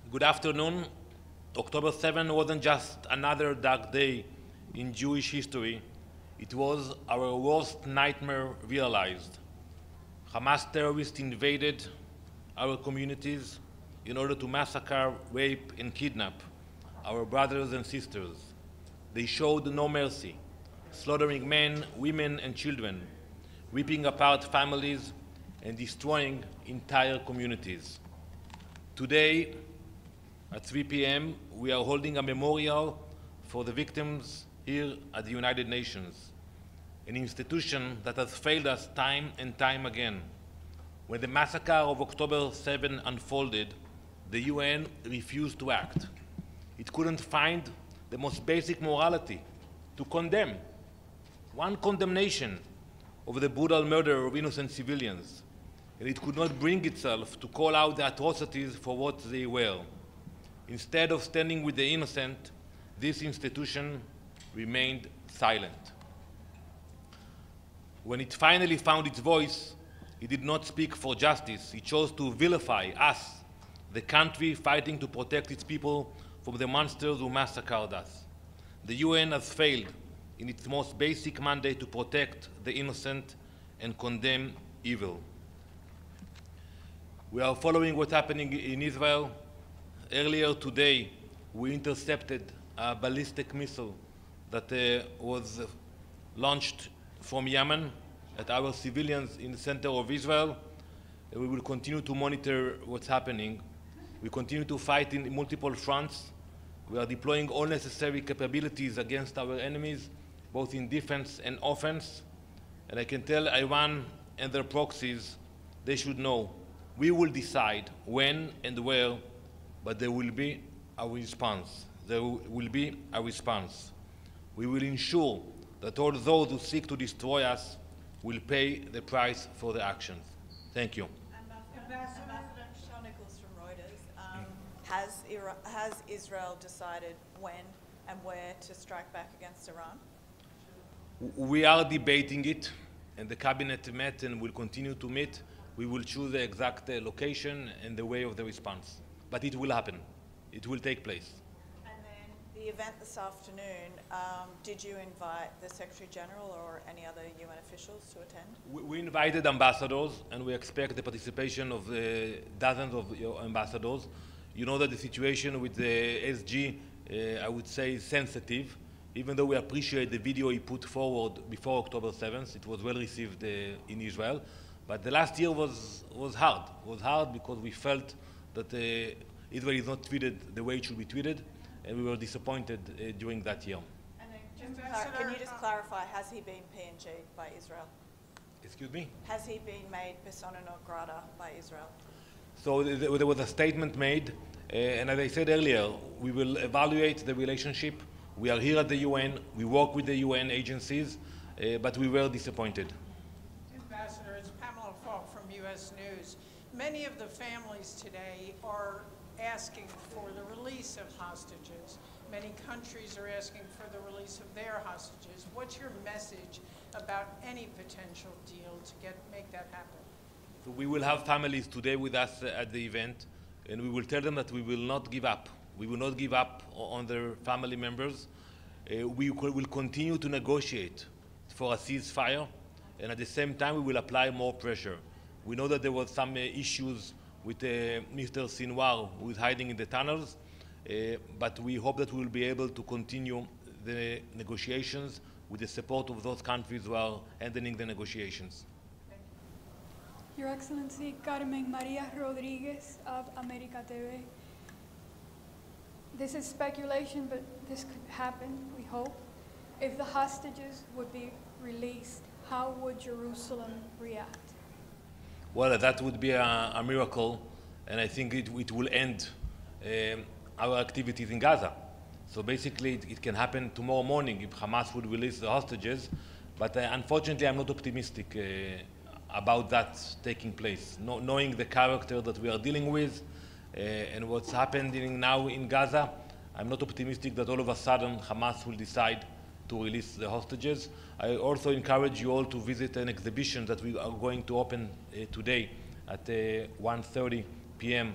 Good afternoon. October 7 wasn't just another dark day in Jewish history. It was our worst nightmare realized. Hamas terrorists invaded our communities in order to massacre, rape, and kidnap our brothers and sisters. They showed no mercy, slaughtering men, women, and children, ripping apart families, and destroying entire communities. Today, at 3 p.m., we are holding a memorial for the victims here at the United Nations, an institution that has failed us time and time again. When the massacre of October 7 unfolded, the UN refused to act. It couldn't find the most basic morality to condemn. One condemnation of the brutal murder of innocent civilians, and it could not bring itself to call out the atrocities for what they were. Instead of standing with the innocent, this institution remained silent. When it finally found its voice, it did not speak for justice. It chose to vilify us, the country fighting to protect its people from the monsters who massacred us. The UN has failed in its most basic mandate to protect the innocent and condemn evil. We are following what's happening in Israel. Earlier today, we intercepted a ballistic missile that was launched from Yemen at our civilians in the center of Israel. And we will continue to monitor what's happening. We continue to fight in multiple fronts. We are deploying all necessary capabilities against our enemies, both in defense and offense. And I can tell Iran and their proxies, they should know, we will decide when and where, but there will be a response. There will be a response. We will ensure that all those who seek to destroy us will pay the price for their actions. Thank you. Ambassador Michelle Nichols from Reuters. Has Israel decided when and where to strike back against Iran? We are debating it, and the cabinet met and will continue to meet. We will choose the exact location and the way of the response. But it will happen. It will take place. And then the event this afternoon, did you invite the Secretary General or any other UN officials to attend? We invited ambassadors, and we expect the participation of dozens of ambassadors. You know that the situation with the SG, I would say, is sensitive. Even though we appreciate the video he put forward before October 7th, it was well received in Israel. But the last year was hard. It was hard because we felt that Israel is not treated the way it should be treated, and we were disappointed during that year. And then can you just clarify, has he been PNG'd by Israel? Excuse me? Has he been made persona non grata by Israel? So there was a statement made, and as I said earlier, we will evaluate the relationship. We are here at the UN, we work with the UN agencies, but we were disappointed. Ambassador, it's Pamela Falk from U.S. News. Many of the families today are asking for the release of hostages. Many countries are asking for the release of their hostages. What's your message about any potential deal to make that happen? So we will have families today with us at the event, and we will tell them that we will not give up. We will not give up on their family members. We will continue to negotiate for a ceasefire, and at the same time we will apply more pressure. We know that there was some issues with Mr. Sinwar, who is hiding in the tunnels, but we hope that we will be able to continue the negotiations with the support of those countries who are handling the negotiations. Your Excellency, Carmen Maria Rodriguez of America TV. This is speculation, but this could happen, we hope. If the hostages would be released, how would Jerusalem react? Well, that would be a miracle, and I think it will end our activities in Gaza. So basically, it can happen tomorrow morning if Hamas would release the hostages, but unfortunately, I'm not optimistic about that taking place. Knowing the character that we are dealing with and what's happening now in Gaza, I'm not optimistic that all of a sudden Hamas will decide to release the hostages. I also encourage you all to visit an exhibition that we are going to open today at 1:30 p.m.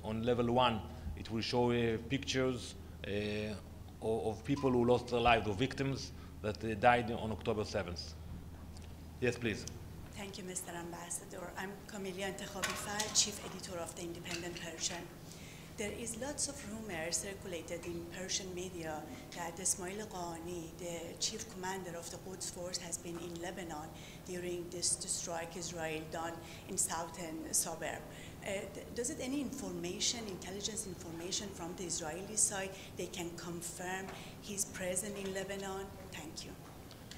On level 1 It will show pictures of people who lost their lives, of victims that died on October 7th. Yes, please. Thank you, Mr. Ambassador. I'm Camelia Intekhabi, Chief Editor of the Independent Persian. There is lots of rumors circulated in Persian media that Ismail Qaani, the chief commander of the Quds Force, has been in Lebanon during this strike Israel done in southern suburb. Does it any information, intelligence information from the Israeli side, they can confirm he's present in Lebanon? Thank you.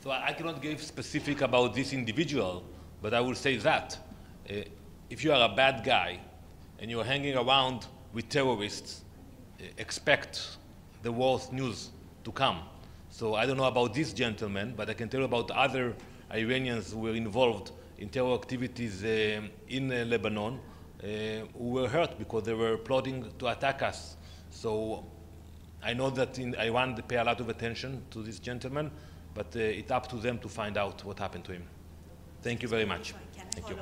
So I cannot give specific about this individual, but I will say that if you are a bad guy and you're hanging around with terrorists, expect the worst news to come. So I don't know about this gentleman, but I can tell you about other Iranians who were involved in terror activities in Lebanon who were hurt because they were plotting to attack us. So I know that in Iran they pay a lot of attention to this gentleman, but it's up to them to find out what happened to him. Thank you very much. Thank you.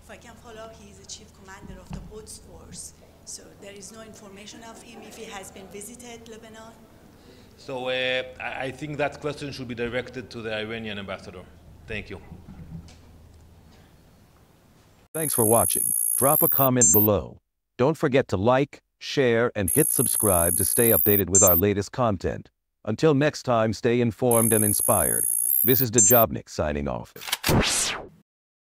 If I can follow up, he is the chief commander of the Quds Force. So there is no information of him if he has been visited Lebanon? So I think that question should be directed to the Iranian ambassador. Thank you. Thanks for watching. Drop a comment below. Don't forget to like, share, and hit subscribe to stay updated with our latest content. Until next time, stay informed and inspired. This is Dejobnik signing off.